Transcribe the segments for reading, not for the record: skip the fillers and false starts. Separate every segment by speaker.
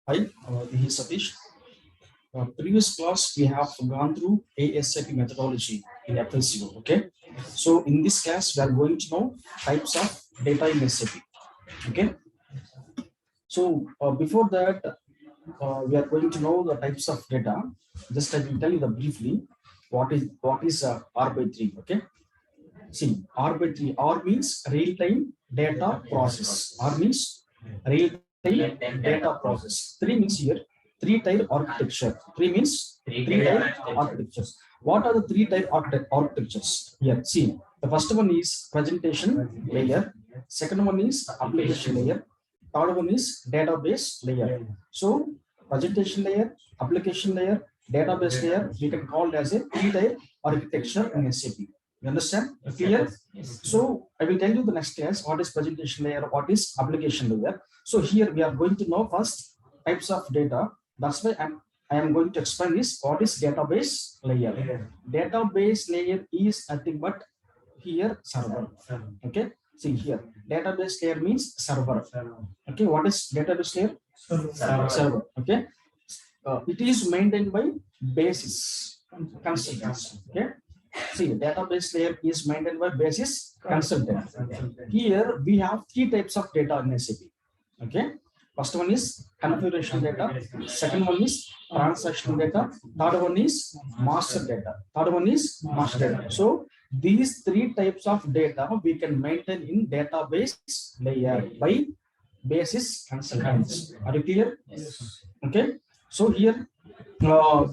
Speaker 1: Hi, this is Satish. Previous class we have gone through ASAP methodology in FICO. Okay, so in this class we are going to know types of data in SAP. Okay, so before that we are going to know the types of data. Just I will tell you the briefly what is R by 3. Okay, see, R by 3. R means real time data process. R means real time data process. 3 means here 3-tier architecture. 3 means 3-tier architectures. What are the 3-tier architectures? Here, see, the first one is presentation layer. Second one is application layer. Third one is database layer. So presentation layer, application layer, database layer, we can call it as a 3-tier architecture in SAP. You understand? Clear?
Speaker 2: Yes.
Speaker 1: So I will tell you the next class what is presentation layer, what is application layer. So here we are going to know first types of data. That's why I am going to explain this. What is database layer? Database layer is nothing but here server. Okay. See here, database layer means server. Okay. What is database layer? Server. Okay. It is maintained by basis consultants. Okay. See, database layer is maintained by basis consultant. Here we have 3 types of data in SAP. Okay. First one is configuration data. Second one is transaction data. Third one is master data. Third one is master data. So these 3 types of data we can maintain in database layer by basis consultants. Are you clear?
Speaker 2: Yes.
Speaker 1: Okay. So here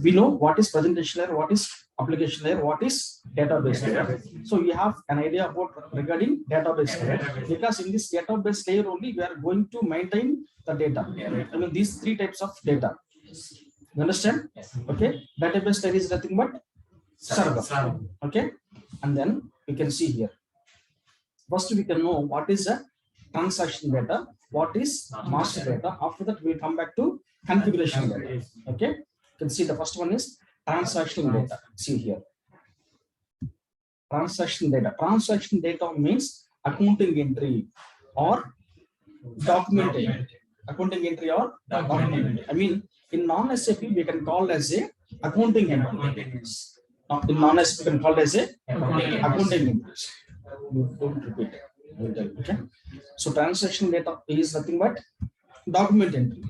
Speaker 1: we know what is presentation layer, what is application layer, what is database layer. So you have an idea about regarding database layer, because in this database layer only we are going to maintain the data. I mean these 3 types of data. You understand? Okay. Database layer is nothing but server. Okay. And then you can see here. First we can know what is a transaction data, what is master data. After that we'll come back to configuration data. Okay. You can see the first one is transaction data. See here, transaction data. Transaction data means accounting entry or document entry. Accounting entry or document entry. I mean in non-SAP we can call as a accounting entry. In non-SAP we can call as a accounting entries. Don't repeat it. Okay. So transaction data is nothing but document entry.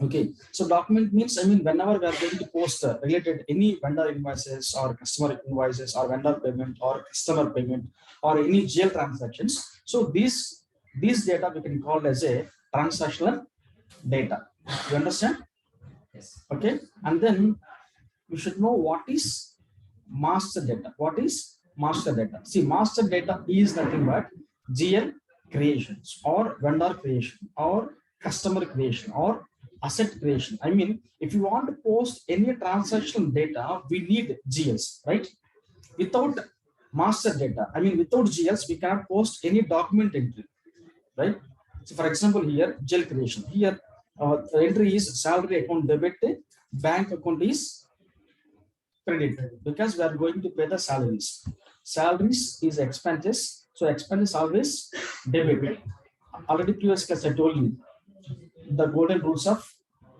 Speaker 1: Okay. So document means, I mean, whenever we are going to post related any vendor invoices or customer invoices or vendor payment or customer payment or any GL transactions. So these data we can call as a transactional data. You understand?
Speaker 2: Yes.
Speaker 1: Okay. And then we should know what is master data. What is master data? See, master data is nothing but GL creations or vendor creation or customer creation or asset creation. I mean, if you want to post any transactional data, we need GLs, right? Without master data, I mean, without GLs, we cannot post any document entry, right? So, for example, here GL creation. Here, the entry is salary account debit, bank account is credit, because we are going to pay the salaries. Salaries is expenses, so expenses always debit. Already previous class I told you the golden rules of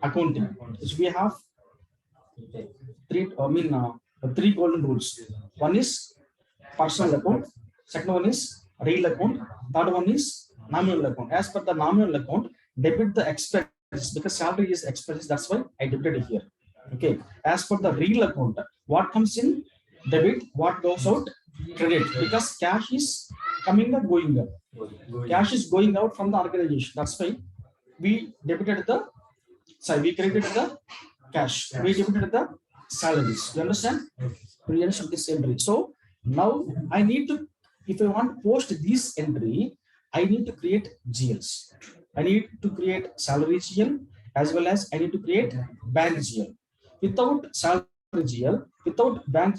Speaker 1: accounting. So we have three golden rules. One is personal account, second one is real account, third one is nominal account. As per the nominal account, debit the expenses, because salary is expenses, that's why I debited here. Okay. As per the real account, what comes in debit, what goes out credit, because cash is coming and going up. Cash is going out from the organization. That's why we debited the, we credited the cash. We debited the salaries. You understand? We understand this entry. So now I need to, if I want to post this entry, I need to create GLs. I need to create salary GL as well as I need to create bank GL. Without salary GL, without bank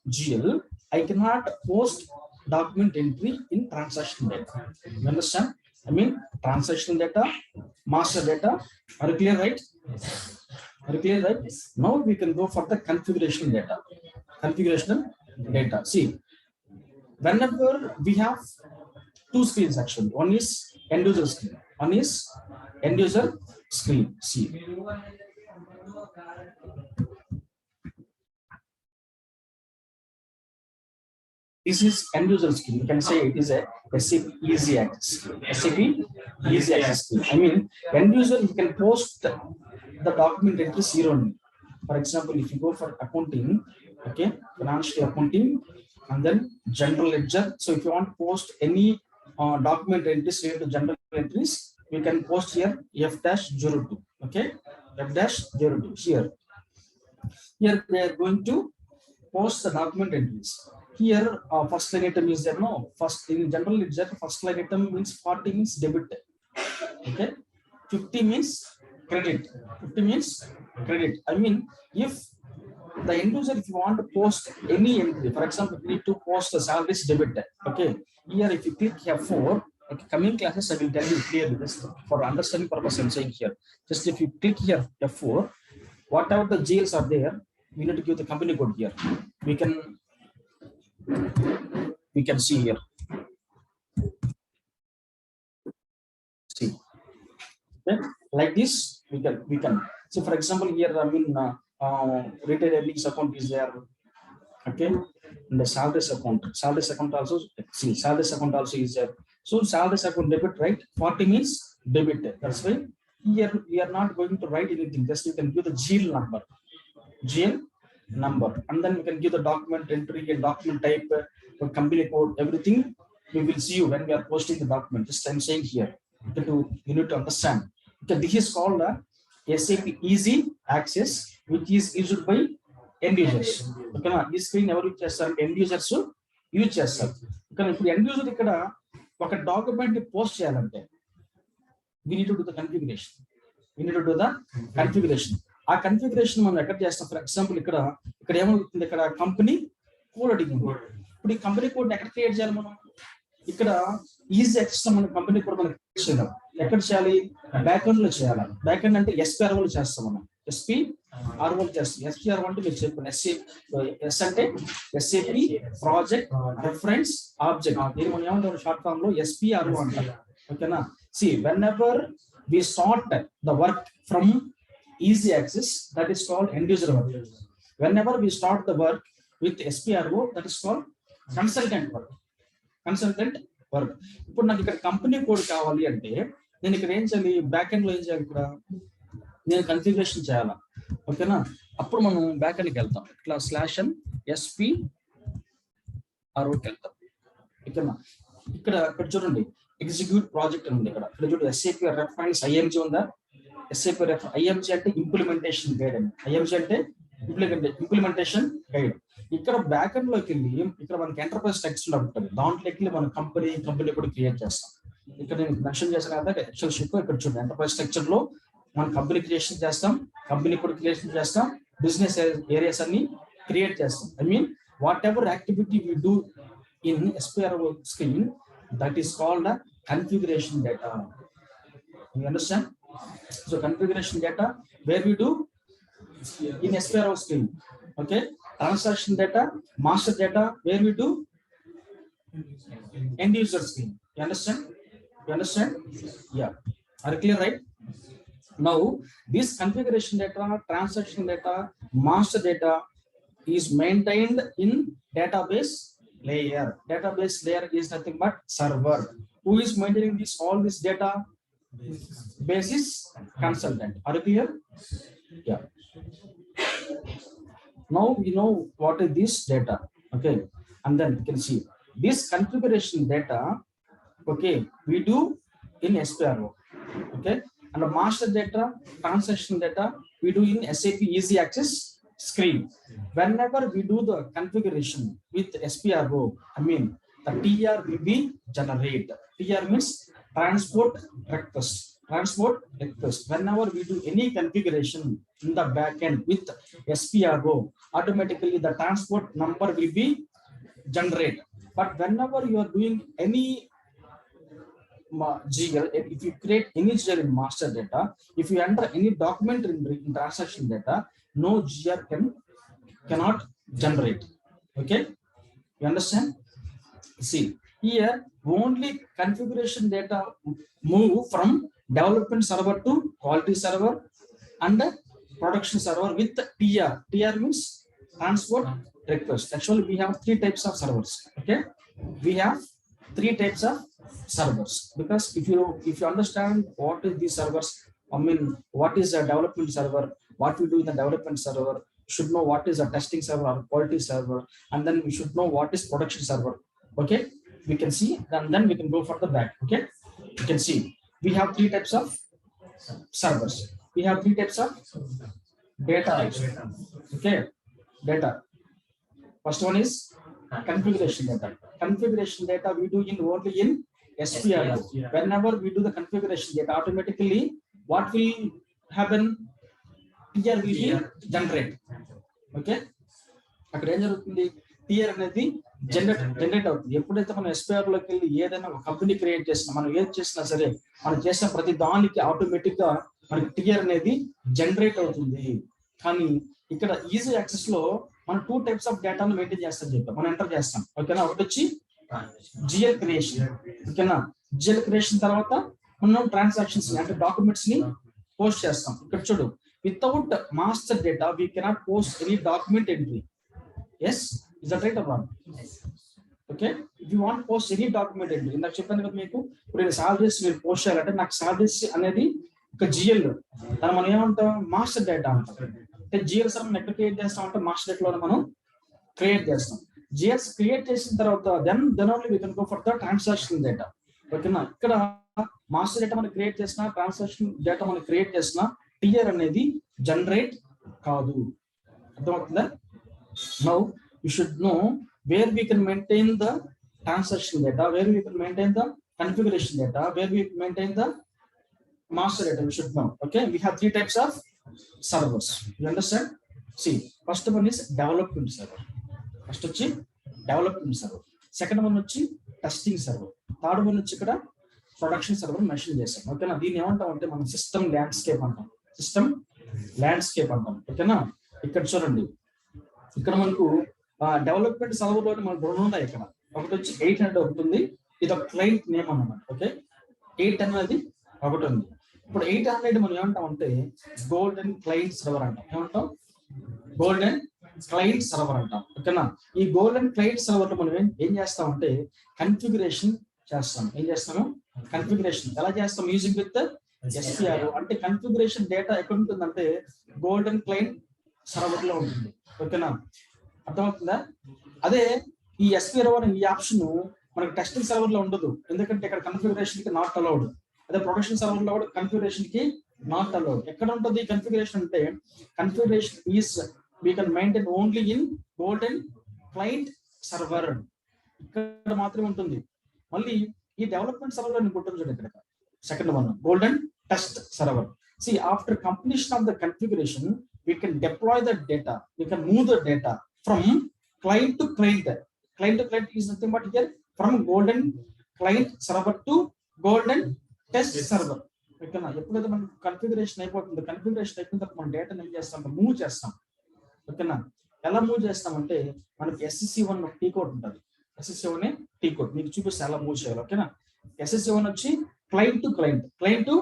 Speaker 1: GL, I cannot post document entry in transaction data. You understand? I mean, transactional data, master data. Are you clear, right? Are you clear, right? Now we can go for the configuration data. Configuration data. See, whenever we have two screens actually. One is end user screen. One is end user screen. See. This is end user screen. You can say it is a SAP easy access screen. SAP easy access screen. I mean, end user, you can post the document entries here only. For example, if you go for accounting, okay, financial accounting, and then general ledger. So if you want to post any document entries related to general entries, you can post here F-02. Okay, F-02 here. Here we are going to post the document entries. Here, first line item is there. No, first in general ledger, first line item means 40 means debit. Okay, 50 means credit. 50 means credit. I mean, if the end user, if you want to post any entry, for example, you need to post the salaries debit. Okay, here if you click here for, okay, coming classes, I will tell you clearly this for understanding purpose. I'm saying here, just if you click here F4, whatever the GLs are there, we need to give the company code here. We can see here. See, okay? Like this, we can. So for example, here I mean, retail earnings account is there. Okay, and the salaries account also. See, salaries account also is there. So salaries account debit, right? 40 means debit. That's why here we are not going to write anything. Just you can give the GL number, and then we can give the document entry and document type, company code, everything. We will see you when we are posting the document. Just I'm saying here, you need to understand. Okay, this is called a SAP Easy Access, which is used by end users. Okay, this screen ఎవరు use చేస్తారు? end users use చేస్తారు. కానీ ఇప్పుడు end user ఇక్కడ ఒక document ని post చేయాలంటే we need to do the configuration. ఆ కన్ఫిగరేషన్ మనం ఎక్కడ చేస్తాం? ఫర్ ఎగ్జాంపుల్ ఇక్కడ ఏమవుతుంది? ఇక్కడ కంపెనీ కోడ్ అడిగింది. ఇప్పుడు ఈ కంపెనీ కోడ్ ఎక్కడ క్రియేట్ చేయాలి? మనం ఇక్కడ ఈజీ యాక్సెస్ మన కంపెనీ కోడ్ మనం క్రియేట్ చేయాలి. ఎక్కడ చేయాలి? బ్యాక్ఎండ్ లో చేయాలి. బ్యాక్ఎండ్ అంటే SPRO లో చేస్తాం మనం. SPRO చేస్తాం. SPRO అంటే మీరు చెప్పండి. ఎస్ అంటే SAP ప్రాజెక్ట్ రెఫరెన్స్ ఆబ్జెక్ట్. దీన్ని మనం ఏమంటారు షార్ట్ ఫామ్ లో? SPRO అంటారు. ఓకేనా? See, whenever we sort the work from easy access, that is called end user work. Whenever we start the work with SPRO, that is called consultant work. ఇప్పుడు నాకు ఇక్కడ company code కావాలి అంటే నేను ఇక్కడ ఏం చేయాలి? బ్యాక్ ఎండ్ లో ఏం చేయాలి? ఇక్కడ నేను కన్ఫిగరేషన్ చేయాలా? ఓకేనా? అప్పుడు మనం బ్యాక్ ఎండ్కి వెళ్తాం. ఇట్లా /SPROకి వెళ్తాం. ఓకేనా? ఇక్కడ చూడండి, ఎగ్జిక్యూట్ ప్రాజెక్ట్ ఉంది. ఇక్కడ చూడండి, SAP రెఫరెన్స్ IMG ఉందా? SAP IMG అంటే ఇంప్లిమెంటేషన్ గైడ్ అని. IMG అంటే ఇంప్లిమెంటేషన్ గైడ్. ఇక్కడ బ్యాక్ ఎండ్ లోకి వెళ్ళి ఇక్కడ మనకి ఎంటర్ప్రైజ్ టెక్స్ట్ ఉంటుంది. దాంట్లోకి వెళ్ళి మనం కంపెనీ కూడా క్రియేట్ చేస్తాం. ఇక్కడ నేను మెన్షన్ చేశాను కదా ఎక్సెల్ షీట్ లో. ఇక్కడ చూడండి, ఎంటర్ప్రైజ్ స్ట్రక్చర్ లో మనం కంపెనీ క్రియేషన్ చేస్తాం, కంపెనీ కూడా క్రియేషన్ చేస్తాం, బిజినెస్ ఏరియాస్ అన్ని క్రియేట్ చేస్తాం. I mean, whatever activity we do in SPRO screen, that is called a configuration data. You understand? So configuration data where we do in SPRO screen. Okay, transaction data, master data where we do end user screen. You understand? Yeah, are you clear, right? Now this configuration data, transaction data, master data is maintained in database layer. Database layer is nothing but server. Who is maintaining all this data? Basis consultant. Are you clear? Yeah. Now we know what is this data. Okay, and then you can see this configuration data. Okay, we do in SPRO. Okay, and the master data, transaction data we do in SAP Easy Access screen. Whenever we do the configuration with SPRO, I mean the TR will be generated. TR means transport request. Whenever we do any configuration in the backend with SPRO, automatically the transport number will be generated. But whenever you are doing any GL, if you create any GL in master data, if you enter any document in transaction data, no GR cannot generate. Okay, you understand? See, Here only configuration data move from development server to quality server and production server with TR. TR means transport request. Actually we have three types of servers. Okay, we have three types of servers, because if you understand what is these servers, I mean what is a development server, what we do in the development server, you should know what is a testing server or quality server, and then we should know what is production server. Okay, we can see, and then we can go for the back. Okay, you can see we have three types of servers. We have three types of data types. Okay, data. First one is configuration data. Configuration data we do in only in SPRO. Whenever we do the configuration data, automatically what will happen? TR will be generate. Okay, అక్కడ ఏం జరుగుతుంది? TR అనేది generate అవుతుంది. ఎప్పుడైతే మనం SPR లోకి వెళ్ళి ఏదైనా ఒక కంపెనీ క్రియేట్ చేసినా, మనం ఏది చేసినా సరే, మనం చేసిన ప్రతి దానికి ఆటోమేటిక్ గా మనకి టిఆర్ అనేది జనరేట్ అవుతుంది. కానీ ఇక్కడ ఈజీ యాక్సెస్ లో మనం టూ టైప్స్ ఆఫ్ డేటాను మెయింటైన్ చేస్తాం చెప్పాం, మనం ఎంటర్ చేస్తాం. ఓకేనా, ఒకటి వచ్చి జిఎల్ క్రియేషన్. ఓకేనా, జిఎల్ క్రియేషన్ తర్వాత మనం ట్రాన్సాక్షన్స్ అంటే డాక్యుమెంట్స్ ని పోస్ట్ చేస్తాం. ఇక్కడ చూడు, without master data we cannot post any document entry. Yes, is that right or wrong? Okay, if you want post any document entry, ఇందాక చెప్పాను కదా మీకు, ఇప్పుడు నేను సాలరీస్ మీరు పోస్ట్ చేయాలంటే నాకు సాలరీస్ అనేది ఒక జిఎల్, దాన్ని మనం ఏమంటాం? మాస్టర్ డేటా అంటాం. అంటే జిఎల్స్ మనం ఎక్కడ క్రియేట్ చేస్తాం అంటే మాస్టర్ డేటా లో మనం క్రియేట్ చేస్తాం. జిఎల్స్ క్రియేట్ చేసిన తర్వాత then only we can go for the transaction data. ఓకేనా, ఇక్కడ మాస్టర్ డేటా మనం క్రియేట్ చేసిన, ట్రాన్సాక్షన్ డేటా మనం క్రియేట్ చేసిన, టిఆర్ అనేది జనరేట్ కాదు. అర్థమవుతుందా? Now you should know where we can maintain the transaction data, where we can maintain the configuration data, where we maintain the master data. We should know. Okay, we have three types of servers. You understand? See, first one is development server. First వచ్చి development server, second one వచ్చి testing server, third one వచ్చి ఇక్కడ production server mention చేస్తాం. ఓకేనా, దీన్ని ఏమంటాం అంటే మనం సిస్టమ్ ల్యాండ్స్కేప్ అంటాం. సిస్టమ్ ల్యాండ్స్కేప్ అంటాం. ఓకేనా, ఇక్కడ చూడండి, ఇక్కడ మనకు డెవలప్మెంట్ సర్వర్ లో మనకు రెండు ఉన్నాయి. ఇక్కడ ఒకటి వచ్చి 800 ఒకటి ఉంది, ఇది ఒక క్లయింట్ నేమ్ అన్నమాట. ఓకే, 810 అనేది ఒకటి ఉంది. ఇప్పుడు 800 మనం ఏమంటాం అంటే గోల్డెన్ క్లయింట్ సర్వర్ అంటాం. ఏమంటాం? గోల్డెన్ క్లయింట్ సర్వర్ అంటాం. ఓకేనా, ఈ గోల్డెన్ క్లయింట్ సర్వర్ లో మనం ఏం చేస్తాం అంటే కన్ఫిగరేషన్ చేస్తాం. ఏం చేస్తాము? కన్ఫిగరేషన్ ఎలా చేస్తాం? Using with SPR. అంటే కన్ఫిగరేషన్ డేటా ఎక్కడ ఉంటుందంటే గోల్డెన్ క్లయింట్ సర్వర్ లో ఉంటుంది. ఓకేనా, అర్థమవుతుందా? అదే ఈ ఎస్పీఆర్ అనే ఈ ఆప్షన్ మనకి టెస్టింగ్ సర్వర్ లో ఉండదు, ఎందుకంటే ఇక్కడ కన్ఫిగరేషన్ కి నాట్ అలౌడ్. అదే ప్రొడక్షన్ సర్వర్ లో కూడా కన్ఫిగరేషన్ కి నాట్ అలౌడ్. ఎక్కడ ఉంటుంది కన్ఫిగరేషన్ అంటే configuration is we can maintain only in golden client server, ఇక్కడ మాత్రమే ఉంటుంది. మళ్ళీ ఈ డెవలప్మెంట్ సర్వర్ లో ఉంటుంది చూడండి, ఇక్కడ second one golden test server. See, after completion of the configuration, we can deploy the data, we can move the data from client to client. Client to client is nothing but here from golden client server to golden test server. ఓకేనా, ఎప్పుడైతే మనం configuration అయిపోతుంది, configuration అయిపోయిన తర్వాత మనం డేటాను ఏం చేస్తాం? మూవ్ చేస్తాం. ఓకేనా, ఎలా మూవ్ చేస్తామంటే మనకి SSC1 టీ కోడ్ ఉంటుంది. SSC1 టీ కోడ్ మీకు చూపిస్తే ఎలా మూవ్ చేయాలి. ఓకేనా, SSC1 వచ్చి client to client, client to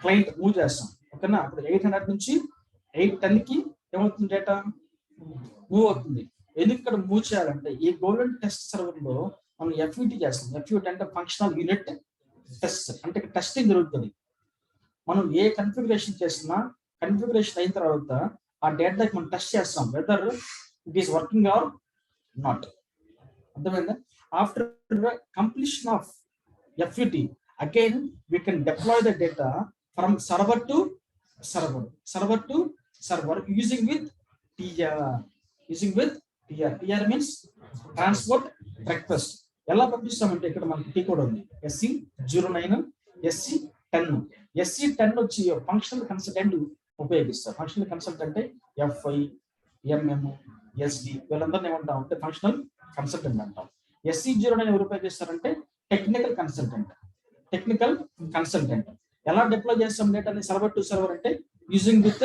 Speaker 1: client move చేస్తాం. ఓకేనా, ఇప్పుడు 800 నుంచి 810 కి ఏమవుతుంది? డేటా మూవ్ అవుతుంది. ఎందుకు ఇక్కడ మూవ్ చేయాలంటే ఈ గోల్డెన్ టెస్ట్ సర్వర్ లో మనం ఎఫ్యూటీ చేస్తాం. ఎఫ్యూటీ అంటే ఫంక్షనల్ యూనిట్ టెస్ట్, అంటే టెస్టింగ్ జరుగుతుంది. మనం ఏ కన్ఫిగరేషన్ చేసినా కన్ఫిగరేషన్ అయిన తర్వాత ఆ డేటాకి మనం టెస్ట్ చేస్తాం whether it is working or not. అర్థమైందా? After completion of FUT again we can deploy the data from server to server, server to server using with TR. Using with TR. TR means transport request. ఎలా పంపిస్తామంటే ఇక్కడ మనకి T code ఉంది SC09 SC10. SC10 వచ్చి functional consultant ఉపయోగిస్తారు. Functional consultant FI MM SD వీళ్ళందరినీ ఏమంటాం అంటే functional consultant అంటాం. SC09 ఎవరు ఉపయోగిస్తారంటే టెక్నికల్ కన్సల్టెంట్. టెక్నికల్ కన్సల్టెంట్ ఎలా డిప్లాయ్ చేస్తాం డేటాని సర్వర్ టు సర్వర్ అంటే using with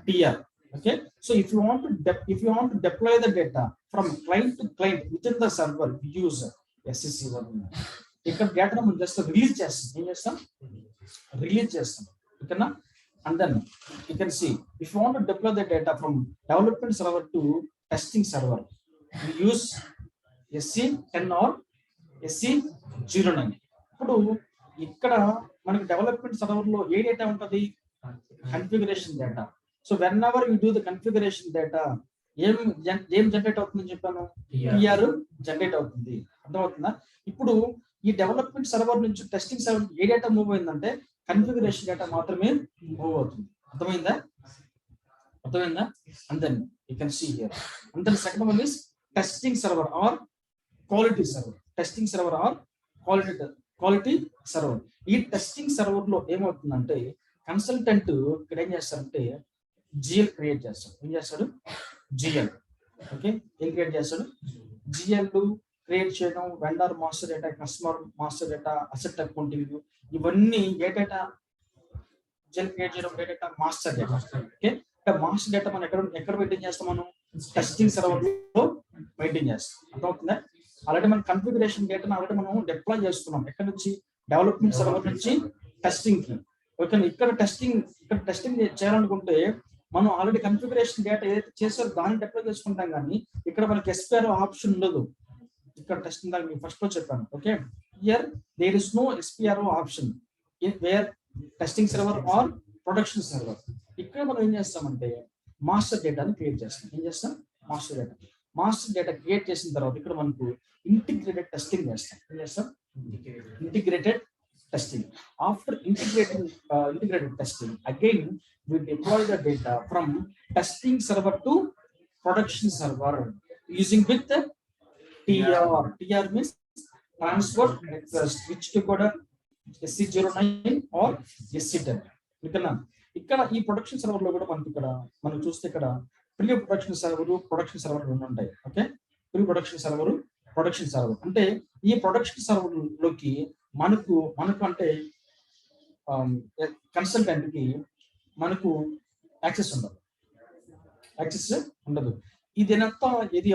Speaker 1: TR. Okay, so if you want to deploy the data from client to client within the server, we use SEC1. ఇక్కడ data మనం just release చేస్తాం. ఏం చేస్తాం? Release చేస్తాం. ఓకేనా? And then you can see if you want to deploy the data from development server to testing server, we use SC10 or SC09. ఇప్పుడు ఇక్కడ మనకి డెవలప్మెంట్ సర్వర్ లో ఏ డేటా ఉంటుంది? Configuration data. So when ever you do the configuration data ఏం generate అవుతుందని చెప్పాను? TR generate అవుతుంది. అర్థమవుతుందా? ఇప్పుడు ఈ డెవలప్మెంట్ సర్వర్ నుంచి టెస్టింగ్ సర్వర్ ఏ డేటా మూవ్ అయిందంటే కన్ఫిగరేషన్ డేటా మాత్రమే మూవ్ అవుతుంది. అర్థమైందా? And then you can see here. And then second one is testing server or quality server. Testing server or quality server. ఈ టెస్టింగ్ సర్వర్ లో ఏమవుతుందంటే consultant ఇక్కడ ఏం చేస్తారంటే జిఎల్ క్రియేట్ చేస్తాడు. ఏం చేస్తాడు? జిఎల్. ఓకే, ఏం క్రియేట్ చేస్తాడు? జిఎల్ క్రియేట్ చేయడం, vendor master data, customer master data, asset accounting, ఇవన్నీ ఏ డేటా జిఎల్ క్రియేట్ చేయడం? ఏ data? Master data. Okay, master data మనం ఎక్కడ మెయింటైన్ చేస్తాం? మనం టెస్టింగ్ సర్వర్ లో మెయింటైన్ చేస్తాం. అర్థమవుతుందా? అలాగే మన కన్ఫిగరేషన్ డేటాను ఆల్రెడీ మనం డిప్లాయ్ చేస్తున్నాం. ఎక్కడ నుంచి? డెవలప్మెంట్ సర్వర్ నుంచి టెస్టింగ్ కి. ఓకే, ఇక్కడ టెస్టింగ్ చేయాలనుకుంటే మనం ఆల్రెడీ కన్ఫిగరేషన్ డేటా ఏదైతే చేసారో దాన్ని డిప్లాయ్ చేసుకుంటాం, కానీ ఇక్కడ మనకి ఎస్పిఆర్ ఆప్షన్ ఉండదు. ఇక్కడ టెస్టింగ్ దాన్ని ఫస్ట్ లో చెప్పాను. Okay, here there is no SPR option where testing server or production server. ఇక్కడ మనం ఏం చేస్తామంటే మాస్టర్ డేటాని క్రియేట్ చేస్తాం. ఏం చేస్తాం? మాస్టర్ డేటా క్రియేట్ చేసిన తర్వాత ఇక్కడ మనకు ఇంటిగ్రేటెడ్ టెస్టింగ్ చేస్తాం. ఏం చేస్తాం? Integrated testing. After integrated testing, again we deploy the data from testing server to production server using with the TR. TR means transport request, which to code SC09 or SC10. ఇక్కడ ఈ production server లో కూడా మనకి ఇక్కడ మనం చూస్తే ఇక్కడ pre production server రెండు ఉంటాయి. ఓకే, ప్రీ ప్రొడక్షన్ సర్వర్ అంటే ఈ ప్రొడక్షన్ సర్వర్ లోకి మనకు అంటే కన్సల్టెంట్ కి మనకు యాక్సెస్ ఉండదు. ఇది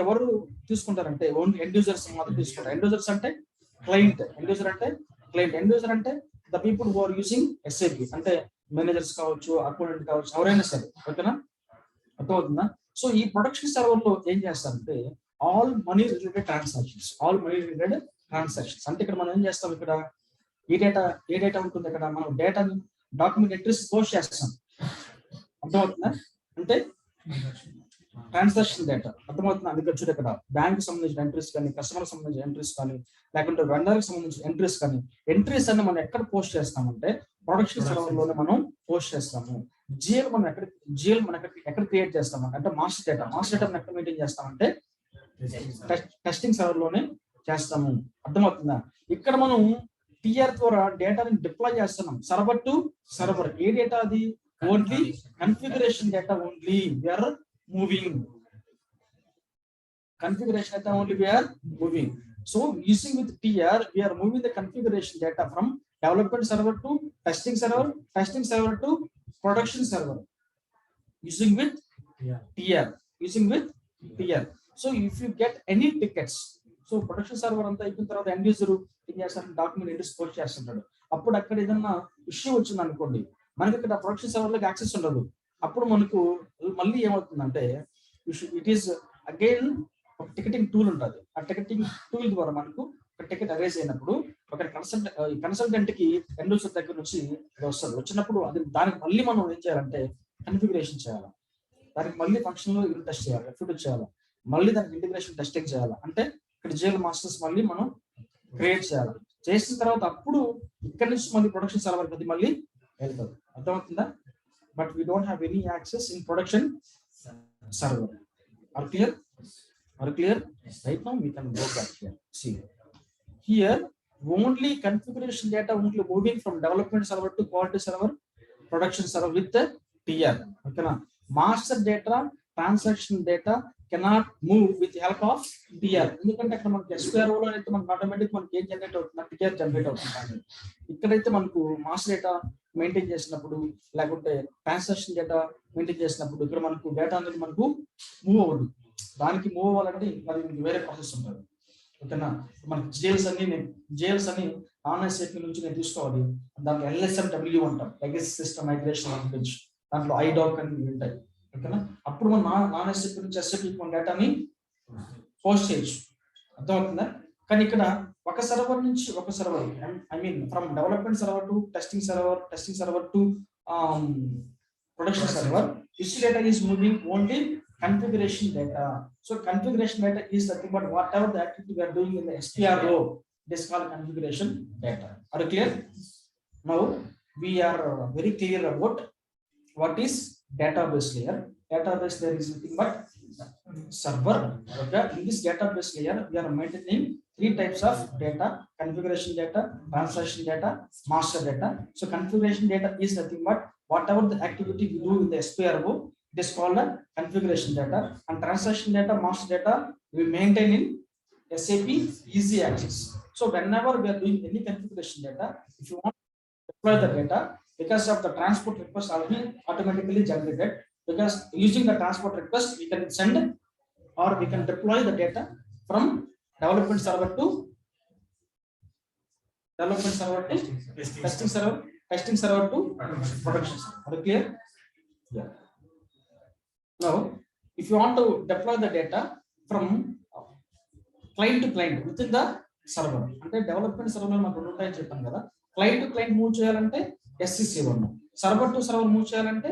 Speaker 1: ఎవరు తీసుకుంటారంటే ఓన్లీ ఎండ్ యూజర్స్ మాత్రం తీసుకుంటారు. ఎండ్ యూజర్స్ అంటే క్లయింట్. ఎండ్ యూజర్ అంటే the people who are using SAP, అంటే మేనేజర్స్ కావచ్చు, అకౌంటెంట్ కావచ్చు, ఎవరైనా సరే. ఓకేనా? అర్థమవుతుందా? సో ఈ ప్రొడక్షన్ సర్వర్ లో ఏం చేస్తారంటే ఆల్ మనీ రిలేటెడ్ ట్రాన్సాక్షన్స్ అంటే ఇక్కడ మనం ఏం చేస్తాం? ఇక్కడ ఏ డేటా ఉంటుంది? ఇక్కడ మనం డేటాని డాక్యుమెంట్ ఎంట్రీస్ పోస్ట్ చేస్తాం. అర్థమవుతుందా? అంటే ట్రాన్సాక్షన్ డేటా. అర్థమవుతుందా? అందుకే చూడు, ఇక్కడ బ్యాంక్ సంబంధించిన ఎంట్రీస్ కానీ, కస్టమర్ సంబంధించిన ఎంట్రీస్ కానీ, లేకుంటే వెండర్ సంబంధించిన ఎంట్రీస్ కానీ, ఎంట్రీస్ అన్ని మనం ఎక్కడ పోస్ట్ చేస్తామంటే ప్రొడక్షన్ సర్వర్ లోనే మనం పోస్ట్ చేస్తాము. జిఎల్ మనం ఎక్కడ క్రియేట్ చేస్తామంటే అంటే మాస్టర్ డేటా మనం ఎక్కడ మెయింటైన్ చేస్తామంటే టెస్టింగ్ సర్వర్ లోనే చేస్తాము. అర్థమవుతుందా? ఇక్కడ మనం టిఆర్ ద్వారా డేటాని డిప్లాయ్ చేస్తున్నాం సర్వర్ టు సర్వర్. ఏ డేటా అది? Only configuration data only we are moving. Configuration data only we are moving. So using with TR, we are moving the configuration data from development server to testing server to production server using with TR. So if you get any tickets, so production server అంతా అయిపోయిన తర్వాత end user ఏం చేస్తారు? Document entries post చేస్తుంటాడు. అప్పుడు అక్కడ ఏదన్నా issue వచ్చింది అనుకోండి, మనకి ఇక్కడ ప్రొడక్షన్ సర్వర్ లోకి యాక్సెస్ ఉండదు. అప్పుడు మనకు మళ్ళీ ఏమవుతుందంటే ఇట్ ఈస్ అగైన్ ఒక టికెటింగ్ టూల్ ఉంటుంది. ఆ టికెటింగ్ టూల్ ద్వారా మనకు ఒక టికెట్ అరేంజ్ అయినప్పుడు ఒక కన్సల్టెంట్ కి ఎండ్ యూజర్ దగ్గర నుంచి వచ్చినప్పుడు దానికి మళ్ళీ మనం ఏం చేయాలంటే కన్ఫిగరేషన్ చేయాలి, దానికి మళ్ళీ ఫంక్షన్ లో టెస్ట్ చేయాలి, ఎఫ్యూట్ చేయాలి, మళ్ళీ దానికి ఇంటిగ్రేషన్ టెస్టింగ్ చేయాలి. అంటే ఇక్కడ జిఎల్ మాస్టర్స్ మళ్ళీ మనం క్రియేట్ చేయాలి. చేసిన తర్వాత అప్పుడు ఇక్కడ నుంచి మళ్ళీ ప్రొడక్షన్ సర్వర్ అది మళ్ళీ వెళ్తుంది. అర్థమవుతుందా? But we don't have any access in production server. Are clear? Right now we can go back here. See here only configuration data only moving from development server to quality server, production server with TR. ఓకేనా? Master data, transaction data cannot move with help of TR. ఎందుకంటే అక్కడ మనకి SPR లో అయితే మనకి automatic మనకి ఏం generate అవుతుంది? టిఆర్ జనరేట్ అవుతుంది. ఇక్కడైతే మనకు మాస్టర్ డేటా మెయింటైన్ చేసినప్పుడు, లేకుంటే ట్రాన్సాక్షన్ డేటా మెయింటైన్ చేసినప్పుడు ఇక్కడ మనకు డేటా అనేది మనకు మూవ్ అవ్వదు. దానికి మూవ్ అవ్వాలంటే మరి వేరే ప్రాసెస్ ఉంటుంది. ఓకేనా. మనకి జేఎల్స్ అని నాన్ SAP నుంచి నేను తీసుకోవాలి, దాంట్లో LSMW అంటాం, లెగసీ సిస్టమ్ మైగ్రేషన్ లాంగ్వేజ్, దాంట్లో ఐడాక్ అని ఉంటాయి. ఓకేనా. అప్పుడు మనం నాన్ SAP నుంచి SAP మన డేటాని పోస్ట్ చేయొచ్చు, అర్థమవుతుందా. కానీ ఇక్కడ ఒక సర్వర్ నుంచి ఒక server, I mean from development server to testing server to production server, this data is moving only configuration data. So configuration data is nothing but whatever the activity we are doing in the SPRO, it is called configuration data. Are you clear? Now we are very clear about what is database layer. Database layer is nothing but server. Okay, in this database layer we are maintaining three types of data: configuration data, transaction data, master data. So configuration data is nothing but whatever the activity we do in the SPRO, it is called a configuration data. And transaction data, master data, we maintain in SAP easy access. So whenever we are doing any configuration data, if you want to deploy the data, because of the transport request will be automatically generated, because using the transport request we can send or we can deploy the data from development server to testing server to production server. Are you clear? Yeah. Now if you want to deploy the data from client to client within the server, అంటే development server లో మనకు ఉంటాయని చెప్పాను కదా, client to client move చేయాలంటే SCC1, server to server move చేయాలంటే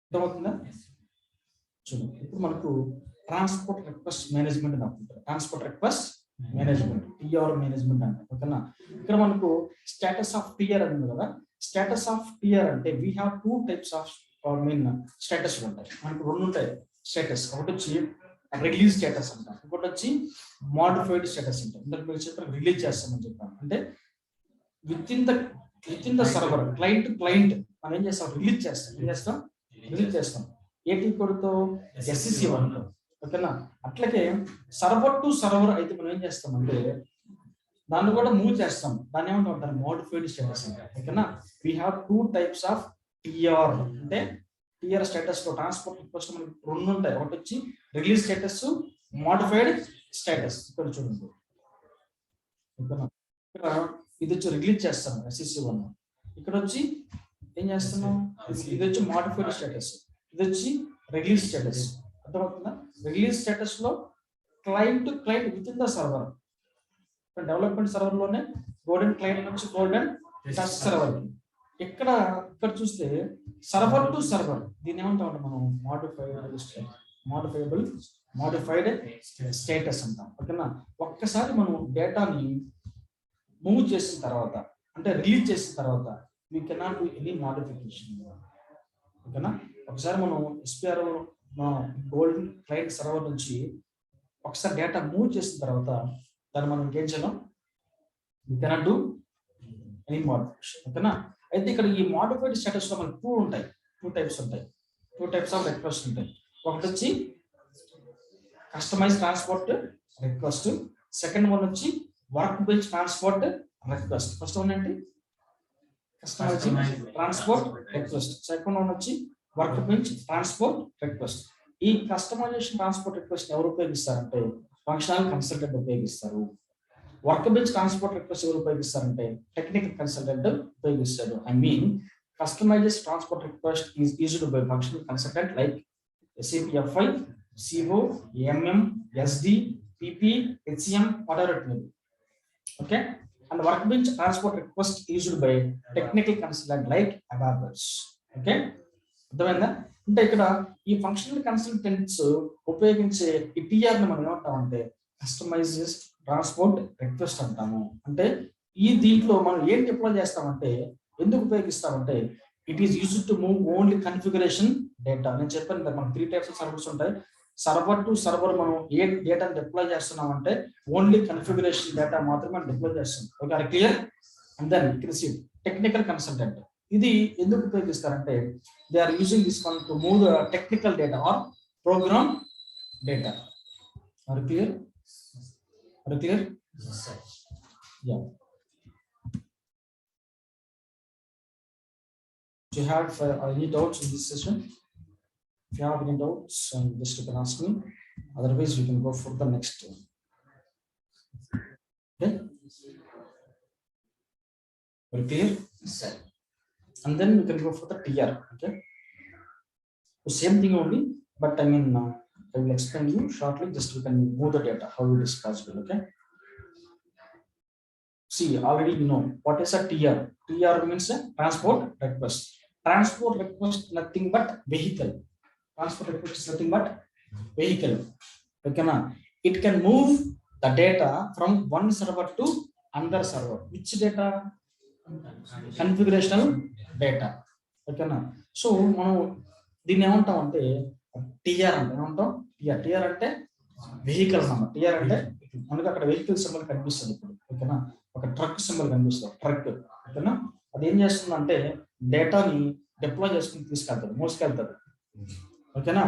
Speaker 1: అర్థమవుతుందా. చూడండి, ఇప్పుడు మనకు ట్రాన్స్పోర్ట్ రిక్వెస్ట్ మేనేజ్మెంట్ అని అనుకుంటారు, transport request management, TR management అంటారు. ఓకేనా. ఇక్కడ మనకు స్టేటస్ ఆఫ్ TR అని ఉంది కదా, స్టేటస్ ఆఫ్ TR అంటే we have two types of status ఉంటాయి. మనకు రెండు ఉంటాయి స్టేటస్, ఒకటి వచ్చి రిలీజ్ స్టేటస్ అంటారు, ఇంకోటి వచ్చి మోడిఫైడ్ స్టేటస్ అంటారు. ఇందులో మీరు చెప్పారు రిలీజ్ చేస్తామని చెప్పాను, అంటే with in the server client to client మనం ఏం చేస్తాం, రిలీజ్ చేస్తాం. ఏటీ కోడ్తో SCC1. ఓకేనా. అట్లాగే సర్వర్ టు సర్వర్ అయితే మనం ఏం చేస్తామంటే దాన్ని కూడా మూవ్ చేస్తాం, దాన్ని ఏమంటారు, మోడిఫైడ్ స్టేటస్ అంటారు. ఓకేనా. We have two types of TR, అంటే TR స్టేటస్ లో ట్రాన్స్పోర్ట్ రిక్వెస్ట్ మనకి రెండు ఉంటాయి, ఒకటి వచ్చి రిలీజ్ స్టేటస్, మోడిఫైడ్ స్టేటస్. ఇక్కడ చూడండి, ఓకేనా. ఇక్కడ ఇది వచ్చి రిలీజ్ చేస్తాం SCC1, ఇక్కడ వచ్చి ఏం చేస్తున్నాం, ఇది వచ్చి మోడిఫైడ్ స్టేటస్, ఇది వచ్చి రిలీజ్ స్టేటస్. అర్థమవుతుందా. రిలీజ్ స్టేటస్ లో client to client within the server, development server లోనే గోల్డెన్ క్లయింట్ నుంచి గోల్డెన్ టెస్ట్ సర్వర్. ఇక్కడ చూస్తే సర్వర్ టు సర్వర్, దీన్ని ఏమంటాం మనం మోడిఫైడ్ స్టేటస్ అంటాం. ఓకేనా. ఒక్కసారి మనం డేటాని మూవ్ చేసిన తర్వాత, అంటే రిలీజ్ చేసిన తర్వాత we cannot do any modification. ఓకేనా. ఒకసారి మనం SPRO గోల్డెన్ క్లయింట్ సర్వర్ నుంచి ఒకసారి డేటా మూవ్ చేసిన తర్వాత దాన్ని మనం ఇంకేం చేయలేం, we cannot do any modification. ఓకేనా. అయితే ఇక్కడ ఈ మోడిఫైడ్ స్టేటస్ లో మనకు టూ టైప్స్ ఆఫ్ రిక్వెస్ట్ ఉంటాయి. ఒకటి వచ్చి customize transport request, second one వచ్చి work bench transport request. First one ఏంటి, customizing transport request, second one వచ్చి వర్క్ బెంచ్ ట్రాన్స్పోర్ట్ రిక్వెస్ట్. ఈ కస్టమైజేషన్ ట్రాన్స్పోర్ట్ రిక్వెస్ట్ ఎవరు ఉపయోగిస్తారంటే ఫంక్షనల్ కన్సల్టెంట్ ఉపయోగిస్తారు. వర్క్ బెంచ్ ట్రాన్స్పోర్ట్ రిక్వెస్ట్ ఎవరు ఉపయోగిస్తారంటే టెక్నికల్ కన్సల్టెంట్ ఉపయోగిస్తారు. I mean customized transport request is used by functional consultant like SAP-FI, CO, MM, SD, PP, HCM, whatever it may be. Okay. And work bench transport request used by technical consultant like ABAPers. Okay. అర్థమైందా. అంటే ఇక్కడ ఈ functional consultants ఉపయోగించే ఈ TR ని మనం ఏమంటామంటే customized transport request అంటాము. అంటే ఈ దీంట్లో మనం ఏం డిప్లాయ్ చేస్తామంటే, ఎందుకు ఉపయోగిస్తామంటే it is used to move only configuration data. నేను చెప్పాను కదా మనకు 3 టైప్స్ ఆఫ్ సర్వర్స్ ఉంటాయి. సర్వర్ టు సర్వర్ మనం ఏ డేటాను డిప్లాయ్ చేస్తున్నామంటే ఓన్లీ కన్ఫిగరేషన్ డేటా మాత్రమే మనం డిప్లాయ్ చేస్తాం. Okay, clear. And then technical consultant, ఇది ఎందుకు ఉపయోగిస్తారంటే they are using this one to move the technical data or program data. Are clear? Are clear? Yeah. Do you have any doubts in this session? If you have any doubts, just you can ask me. Otherwise we can go for the next. Okay, very clear? And then we can go for the TR. Okay, the same thing only, but I mean I will explain you shortly. Just we can move the data how it is possible. Okay, see, already you know what is a TR. TR means a transport request. Transport request nothing but vehicle. Transport request is nothing but vehicle. Okay, na? It can move the data from one server to another server. Which data? Configurational data. Okay, na? So మనం దీన్ని ఏమంటాం అంటే TR అంటే ఏమంటాం? TR అంటే vehicle అన్నమాట. TR అంటే మనకు అక్కడ వెహికల్ సింబల్ కనిపిస్తుంది ఇప్పుడు. ఓకేనా, ఒక ట్రక్ సింబల్ కనిపిస్తుంది, ట్రక్. ఓకేనా, అది ఏం చేస్తుందంటే డేటాని డిప్లాయ్ చేసుకుని తీసుకెళ్తాడు, మోసుకెళ్తాడు. ఓకేనా,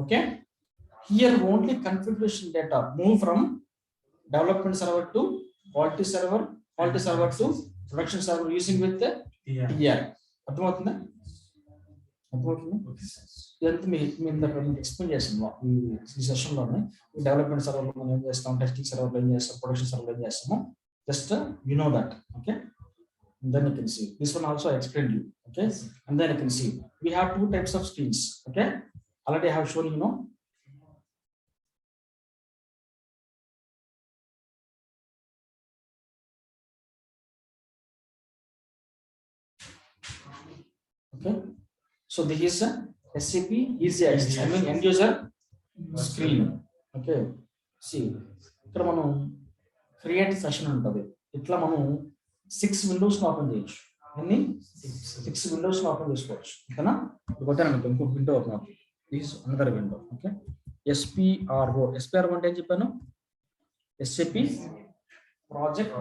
Speaker 1: okay. Here only configuration data move from development server to quality server to production server using with the TR. అర్థమవుతుందా? అర్థమవుతుంది. ఇదంతా మీకు ఎక్స్ప్లెయిన్ చేస్తాం ఈ సెషన్లోనే. డెవలప్మెంట్ సర్వర్లో మనం ఏం చేస్తాం, టెస్టింగ్ సర్వర్లో ఏం చేస్తాం, ప్రొడక్షన్ సర్వర్లో ఏం చేస్తాము, just you know that. Okay, then you can see this one also I explained you. Okay, and then you can see we have two types of screens. Okay, already I have shown you know. Okay, so this is a SAP easy access, I mean end user screen. Okay, see ఇక్కడ మనం create session ఉంటుంది. ఇట్లా మనం 6 Windows open చేయొచ్చు. ఎన్ని? 6 Windows open చేసుకోవచ్చు. ఓకేనా, కొట్టాను ఇంకో విండో ఓపెన్ అవుతుంది. This another window. Okay, SPRO అంటే ఏం చెప్పాను? SAP project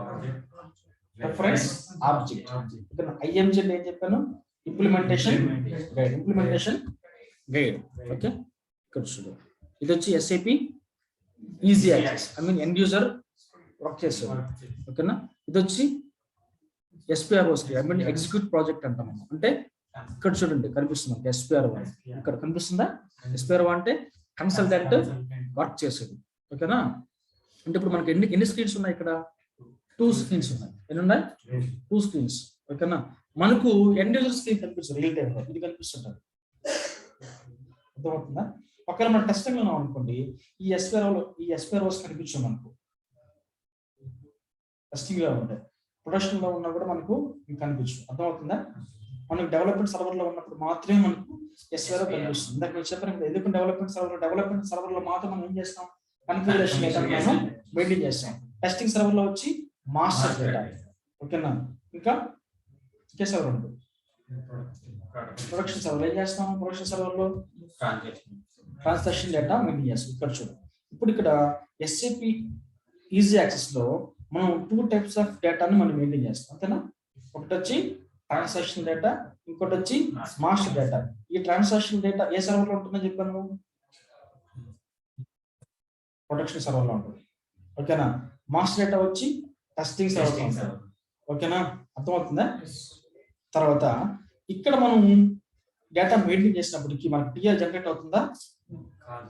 Speaker 1: reference object. ఓకేనా, IMG అంటే ఏం చెప్పాను? Implementation guide. ఓకే, ఇక్కడ చూడు, ఇది వచ్చి SAP easy access, I mean end user work చేస్తారు. ఓకేనా, ఇది వచ్చి SPRO I mean execute project అంటాం. అంటే ఇక్కడ చూడండి కనిపిస్తుంది SPRO, ఇక్కడ కనిపిస్తుందా? SPRO అంటే కన్సల్టెంట్ వర్క్ చేసేది. ఓకేనా, అంటే ఇప్పుడు మనకి ఎన్ని స్క్రీన్స్ ఉన్నాయి ఇక్కడ? 2 స్క్రీన్స్ ఉన్నాయి. ఎన్ని ఉన్నాయి? 2 స్క్రీన్స్. ఓకేనా, మనకు ఎండ్ యూజర్ స్క్రీన్ కనిపిస్తుంది రియల్ టైం లో, ఇది కనిపిస్తుంటది. అర్థమవుతుందా? ఒకవేళ మనం టెస్టింగ్ లో అనుకోండి, ఈ SPROస్ కనిపించవు మనకు, టెస్టింగ్ లో ఉంటాయి. ప్రొడక్షన్ లో ఉన్నా కూడా మనకు కనిపించవు. అర్థమవుతుందా? మనకు డెవలప్మెంట్ సర్వర్ లో ఉన్నప్పుడు మాత్రమే మనకు SPRO కనిపిస్తుంది. ఇందాక నేను చెప్పాను, ఎందుకు డెవలప్మెంట్ సర్వర్ లో మాత్రం మనం ఏం చేస్తాం? కన్ఫిగరేషన్ డేటా మనం మెయింటైన్ చేస్తాం. టెస్టింగ్ సర్వర్ లో వచ్చి మాస్టర్ డేటా. ఓకేనా, ఇంకా సర్వర్ ఉంటుంది. ప్రొడక్షన్ సర్వర్ ఏం చేస్తాం? ప్రొడక్షన్ సర్వర్ లో ట్రాన్సాక్షన్ డేటా మెయింటైన్ చేస్తాం. ఇక్కడ చూడండి, ఇప్పుడు ఇక్కడ SAP ఈజీ యాక్సెస్ లో మనం 2 టైప్స్ ఆఫ్ డేటాని మనం మెయింటైన్ చేస్తాం. అంతేనా? ఒకటి వచ్చి ట్రాన్సాక్షన్ డేటా, ఇంకోటి వచ్చి మాస్టర్ డేటా. ఈ ట్రాన్సాక్షన్ డేటా ఏ సర్వర్ లో ఉంటుందని చెప్పాను? ప్రొడక్షన్ సర్వర్ లో ఉంటుంది. ఓకేనా, మాస్టర్ డేటా వచ్చి టెస్టింగ్ సర్వర్ లో ఉంటుంది. ఓకేనా, అర్థమవుతుందా? తర్వాత ఇక్కడ మనం డేటా మెయింటైన్ చేసినప్పటికీ మనకి TR జనరేట్ అవుతుందా?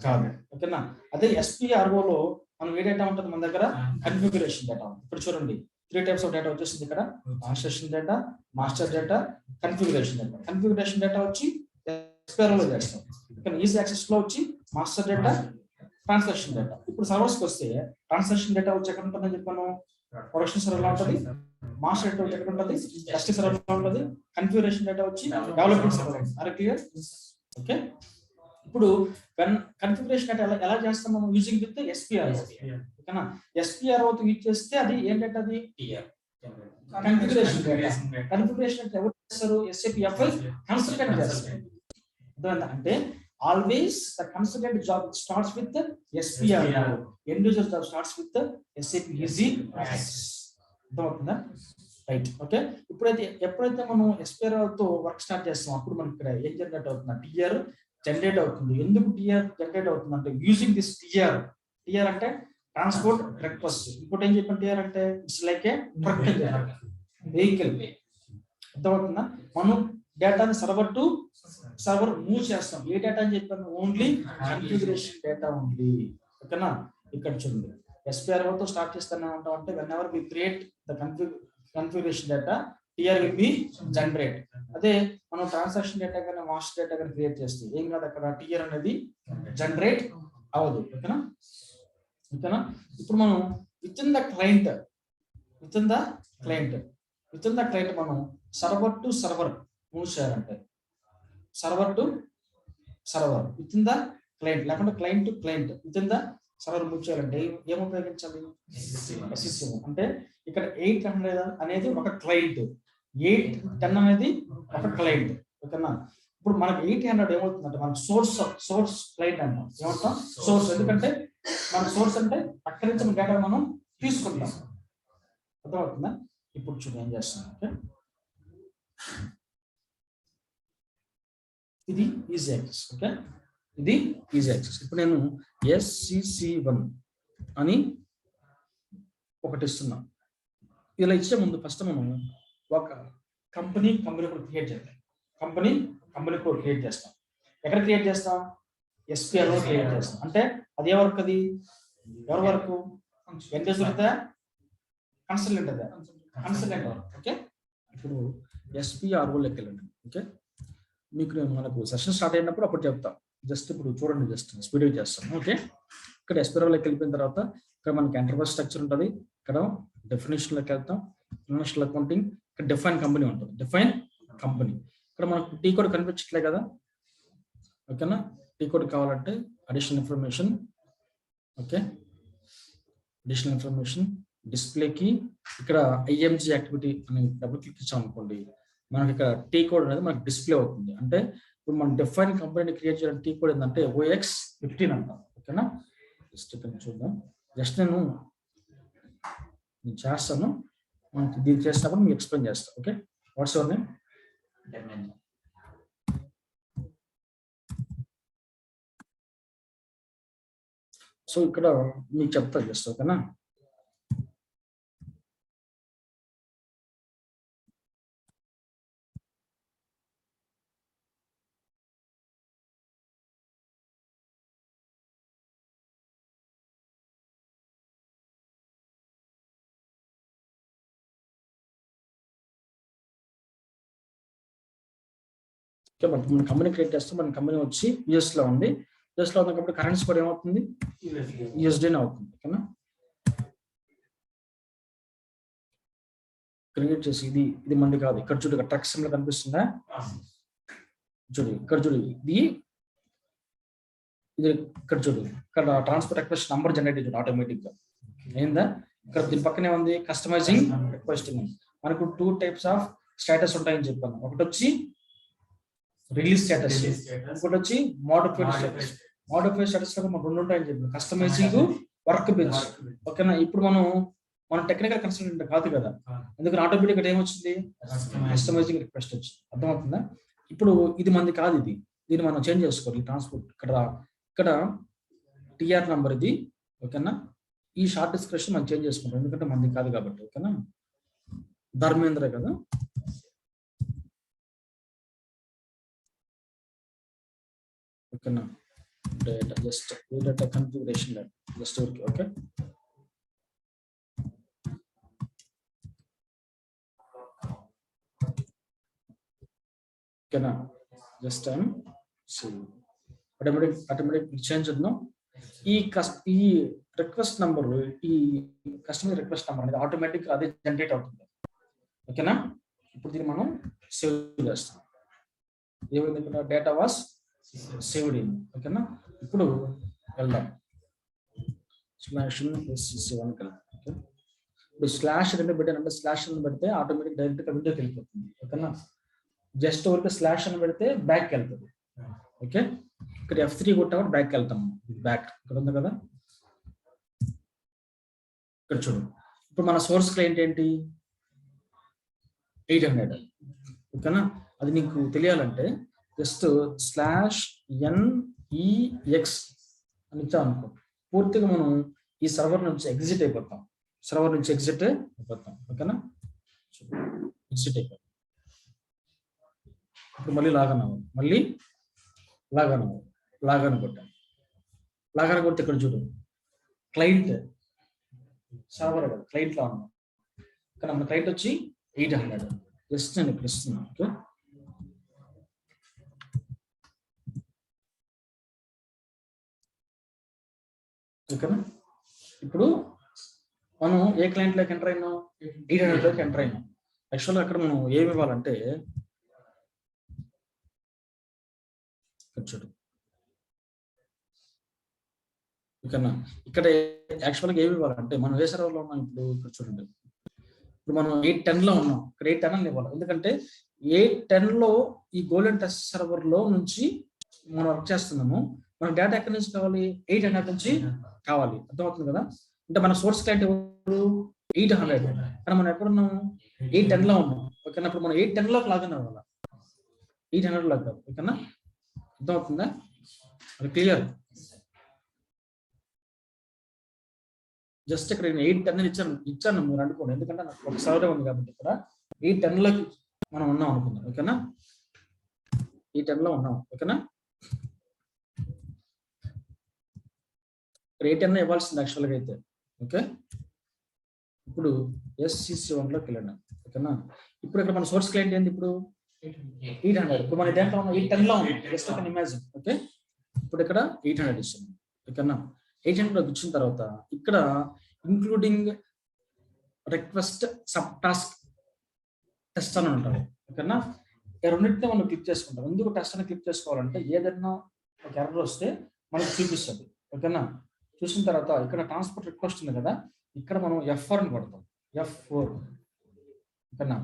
Speaker 1: కాదు. ఓకేనా, అదే SPRO లో మనం ఏ డేటా ఉంటుంది మన దగ్గర? Configuration data. ఇప్పుడు చూడండి 3 టైప్స్ ఆఫ్ డేటా వచ్చేసింది ఇక్కడ. Transaction data, master data, configuration data. Configuration data వచ్చి SPRO లో చేస్తాం. ఇక్కడ ఈజీ యాక్సెస్ లో వచ్చి మాస్టర్ డేటా, ట్రాన్సాక్షన్ డేటా. ఇప్పుడు సర్వర్స్ కి వస్తే ట్రాన్సాక్షన్ డేటా వచ్చి ఎక్కడ ఉంటుందని చెప్పాను? ప్రొడక్షన్ సర్వర్ లో ఉంటుంది. మాస్టర్ డేటా వచ్చి ఎక్కడ ఉంటుంది? టెస్టింగ్ సర్వర్ లో ఉంటుంది. కన్ఫిగరేషన్ డేటా వచ్చి డెవలప్మెంట్ సర్వర్ లో ఉంటుంది. అరే క్లియర్? ఓకే, ఇప్పుడు కన్ఫిగరేషన్ డేటా ఎలా చేస్తాం మనం? Using with SPRO. ఓకేనా, SPRO తో యూజ్ చేస్తే అది ఏం డేటా? అది కన్ఫిగరేషన్ డేటా. కన్ఫిగరేషన్ డేటా ఎవరు చేస్తారు? SAP-FICO కన్సల్టెంట్ చేస్తారు. అంటే always the consultant job starts with the SPRO, end user job starts with the SAP easy access. అర్థమవుతుందా? రైట్. ఓకే, ఎప్పుడైతే మనం SPRO తో వర్క్ స్టార్ట్ చేస్తాం అప్పుడు మనకి ఇక్కడ ఏం జనరేట్ అవుతుంది? TR జనరేట్ అవుతుంది. ఎందుకు TR జనరేట్ అవుతుంది అంటే యూజింగ్ దిస్ TR అంటే ట్రాన్స్పోర్ట్ రిక్వెస్ట్. ఇంకోటి ఏం చెప్పాను? TR అంటే it's like A truck vehicle. అర్థమవుతుందా? మనం డేటాని సర్వర్ టు సర్వర్ మూవ్ చేస్తాం. ఏ డేటా అని చెప్పాను? ఓన్లీ కన్ఫిగరేషన్ డేటా ఉంది. ఓకేనా? ఇక్కడ చూడండి, SPRO తో స్టార్ట్ చేస్తాను అంటాం అంటే whenever we create the configuration data TR will be generate. అదే మనం ట్రాన్సాక్షన్ డేటా కానీ మాస్టర్ డేటా కానీ క్రియేట్ చేస్తే ఏం కాదు, అక్కడ టిఆర్ అనేది జనరేట్ అవ్వదు. ఓకేనా? ఓకేనా? ఇప్పుడు మనం విత్ ఇన్ ద క్లయింట్ మనం సర్వర్ టు సర్వర్ మూవ్ చేయాలంటే server to server within the client, లేకుంటే client to client within the server move చేయాలంటే ఏం ఉపయోగించాలి? SCCM. అంటే ఇక్కడ 800 అనేది ఒక క్లయింట్, 810 అనేది ఒక క్లయింట్. ఓకేనా? ఇప్పుడు మనకి 800 ఏమవుతుందంటే మనకు సోర్స్ క్లయింట్ అంటాం. ఏమంటాం? సోర్స్. ఎందుకంటే మన సోర్స్ అంటే అక్కడి నుంచి మన డేటా మనం తీసుకుంటాం. అర్థమవుతుందా? ఇప్పుడు చూడండి ఏం చేస్తున్నాం. ఓకే, ఇది ఈజీ యాక్సెస్. ఓకే, ఇది ఈజీ యాక్సెస్. ఇప్పుడు నేను SCC1 అని ఒకటి ఇస్తున్నా. ఇలా ఇచ్చే ముందు ఫస్ట్ మనం ఒక కంపెనీ కోడ్ క్రియేట్ చేయాలి. కంపెనీ కోడ్ క్రియేట్ చేస్తాం. ఎక్కడ క్రియేట్ చేస్తాం? SPRO క్రియేట్ చేస్తాం. అంటే అదే వర్క్, అది ఎవరి వరకు? ఎంత దొరుకుతా? Consultant work. ఓకే, ఇప్పుడు SPROలోకి వెళ్ళండి. ఓకే, మీకు మనకు సెషన్ స్టార్ట్ అయినప్పుడు అప్పుడు చెప్తాం. జస్ట్ ఇప్పుడు చూడండి, జస్ట్ స్పీడ్గా చేస్తాం. ఓకే, ఇక్కడ SPROలోకి వెళ్ళిపోయిన తర్వాత ఇక్కడ మనకి ఎంటర్ప్రైజ్ స్ట్రక్చర్ ఉంటుంది. ఇక్కడ డెఫినేషన్లోకి వెళ్తాం. ఫైనాన్షియల్ అకౌంటింగ్, ఇక్కడ డిఫైన్ కంపెనీ ఉంటుంది. డిఫైన్ కంపెనీ ఇక్కడ మనకు టీ కోడ్ కనిపించట్లే కదా? ఓకేనా? టీ కోడ్ కావాలంటే additional information. Okay, additional information డిస్ప్లేకి ఇక్కడ IMG యాక్టివిటీ అని డబుల్ క్లిక్ ఇచ్చాం అనుకోండి, మనకి ఇక్కడ టీ కోడ్ అనేది మనకి డిస్ప్లే అవుతుంది. అంటే ఇప్పుడు మనం డిఫైన్ కంపెనీని క్రియేట్ చేయడం టీ కోడ్ ఏంటంటే OX15 అంటాం. ఓకేనా? జస్ట్ ఇక్కడ చూద్దాం. జస్ట్ నేను చేస్తాను, మనకి దీన్ని చేసినప్పుడు మీకు ఎక్స్ప్లెయిన్ చేస్తాను. Okay, what's your name? So ఇక్కడ మీకు చెప్తాను జస్ట్. ఓకేనా? మన కంపెనీ క్రియేట్ చేస్తే మన కంపెనీ వచ్చి US లో ఉంది. US లో ఉన్న కాబట్టి కరెన్సీ కూడా ఏమవుతుంది? USD అవుతుంది. ఓకేనా? క్రియేట్ చేసి ఇది మంది కాదు. ఇక్కడ చూడు, ఇక్కడ ట్రక్ సింబల్ కనిపిస్తుందా? చూడు, ఇక్కడ చూడు, ఇది ఇక్కడ చూడు, ఇక్కడ ట్రాన్స్పోర్ట్ రిక్వెస్ట్ నంబర్ జనరేట్ చూడు ఆటోమేటిక్ గా. ఏందా? ఇక్కడ దీని పక్కనే ఉంది కస్టమైజింగ్ రిక్వెస్టింగ్. మనకు 2 టైప్స్ ఆఫ్ స్టేటస్ ఉంటాయని చెప్పాను. ఒకటి వచ్చి రిలీజ్ స్టేటస్, ఇంకోటి వచ్చి మోడిఫైడ్ స్టేటస్. మోడిఫైడ్ స్టేటస్ లో మనం 2 ఉంటాయని చెప్పాను, కస్టమైజింగ్, వర్క్ బెంచ్. ఓకేనా? ఇప్పుడు మన టెక్నికల్ కన్సల్టెంట్ కాదు కదా, ఎందుకంటే ఆటోమేటిక్ ఏమొచ్చింది? కస్టమైజింగ్ రిక్వెస్ట్ వచ్చింది. అర్థమవుతుందా? ఇప్పుడు ఇది మంది కాదు, దీన్ని మనం చేంజ్ చేసుకోవాలి. ట్రాన్స్పోర్ట్ ఇక్కడ TR నంబర్ ఇది. ఓకేనా? ఈ షార్ట్ డిస్క్రిప్షన్ మనం చేంజ్ చేసుకుంటాం, ఎందుకంటే మంది కాదు కాబట్టి. ఓకేనా? ధర్మేంద్ర కదా. ఓకేనా? Data just data configuration just okay. Okay, ఓకేనా? జస్ట్ ఆటోమేటిక్ చేంజ్ ఉన్నాం. ఈ రిక్వెస్ట్ నంబర్, ఈ కస్టమర్ రిక్వెస్ట్ నంబర్ అనేది ఆటోమేటిక్ అదే జనరేట్ అవుతుంది. ఓకేనా? ఇప్పుడు దీన్ని మనం సేవ్ చేస్తాం. ఏమైంది? ఇక్కడ డేటా వాస్ సేవ్డ్ ఇన్. ఓకేనా? ఇప్పుడు వెళ్దాం /SCC1 కి. ఓకే, ఇప్పుడు స్లాష్ రెండు పెట్టానంటే స్లాష్ అని పెడితే ఆటోమేటిక్ డైరెక్ట్ గా విండోకి వెళ్ళిపోతుంది. ఓకేనా? జస్ట్ ఊరికి స్లాష్ అని పెడితే బ్యాక్ వెళ్తుంది. ఓకే, ఇక్కడ F3 కొట్టాక బ్యాక్ వెళ్తాము. బ్యాక్ ఇక్కడ ఉంది కదా, ఇక్కడ చూడు. ఇప్పుడు మన సోర్స్ క్లయింట్ ఏంటి? 800. ఓకేనా? అది నీకు తెలియాలంటే జస్ట్ /NEX అని ఇచ్చా అనుకో, పూర్తిగా మనం ఈ సర్వర్ నుంచి ఎగ్జిట్ అయిపోతాం. ఓకేనా? ఎగ్జిట్ అయిపోతాం. ఇప్పుడు మళ్ళీ లాగన్ అవ్వాలి. మళ్ళీ లాగాను లాగాను కొట్టాను. లాగాను కొడితే ఇక్కడ చూడు క్లయింట్ సర్వర్ క్లయింట్ లో ఉన్నాం. ఇక్కడ మన క్లయింట్ వచ్చి 800 జస్ట్ నేను ఇక్కడ ఇస్తున్నాను. ఓకే, ఓకేనా. ఇప్పుడు మనం ఏ క్లయింట్ లోకి ఎంటర్ అయినాం? 800 లోకి ఎంటర్ అయినాం. యాక్చువల్గా అక్కడ మనం ఏమి ఇవ్వాలంటే చూడు ఓకేనా. ఇక్కడ యాక్చువల్గా ఏమి ఇవ్వాలంటే మనం ఏ సర్వర్లో ఉన్నాం ఇప్పుడు? ఇక్కడ చూడండి, ఇప్పుడు మనం 810 లో ఉన్నాం. ఇక్కడ 810 ఇవ్వాలి, ఎందుకంటే 810 లో ఈ గోల్డెన్ టెస్ట్ సర్వర్ లో నుంచి మనం వర్క్ చేస్తున్నాము. మనకు డేటా ఎక్కడి నుంచి కావాలి? 800 నుంచి కావాలి. అర్థమవుతుంది కదా. అంటే మన సోర్స్ క్లయింట్ ఎవరు? 800, కానీ మనం ఎక్కడున్నాము? 810 లో ఉన్నాం. ఓకేనా. ఇప్పుడు మనం 810 లోకి లాగిన్ అవ్వాలి, 800 లాగ్ కాదు. ఓకేనా, అర్థమవుతుందా? అది క్లియర్. జస్ట్ ఇక్కడ 810 ఇచ్చాను మీరు అనుకోండి, ఎందుకంటే నాకు ఒక సర్వర్ ఉంది కాబట్టి ఇక్కడ 810 లోకి మనం ఉన్నాం అనుకుందాం. ఓకేనా, 810 లో ఉన్నాం. ఓకేనా, 810 ఇవ్వాల్సింది యాక్చువల్గా అయితే. ఓకే, ఇప్పుడు SCC1 లోకి వెళ్ళండి. ఓకేనా, ఇప్పుడు ఇక్కడ మన సోర్స్ క్లయింట్ ఏంటి? ఇప్పుడు 800. ఇప్పుడు మన దేంట్లో ఉన్నాం? 810 లో ఉన్నాం. జస్ట్ ఒక ఇమాజిన్. ఓకే, ఇప్పుడు ఇక్కడ 800 ఇస్తున్నాం. ఓకేనా, 800 లోకి ఇచ్చిన తర్వాత ఇక్కడ including request sub task test అని ఉంటారు. ఓకేనా, రెండింటినీ మనం క్లిక్ చేసుకుంటాం. ఎందుకు టెస్ట్ అని క్లిక్ చేసుకోవాలంటే ఏదైనా ఒక ఎర్రర్ వస్తే మనకు చూపిస్తుంది. ఓకేనా, చూసిన తర్వాత ఇక్కడ ట్రాన్స్పోర్ట్ రిక్వెస్ట్ ఉంది కదా, ఇక్కడ మనం F4 అని కొడతాం. F4 ఓకేనా,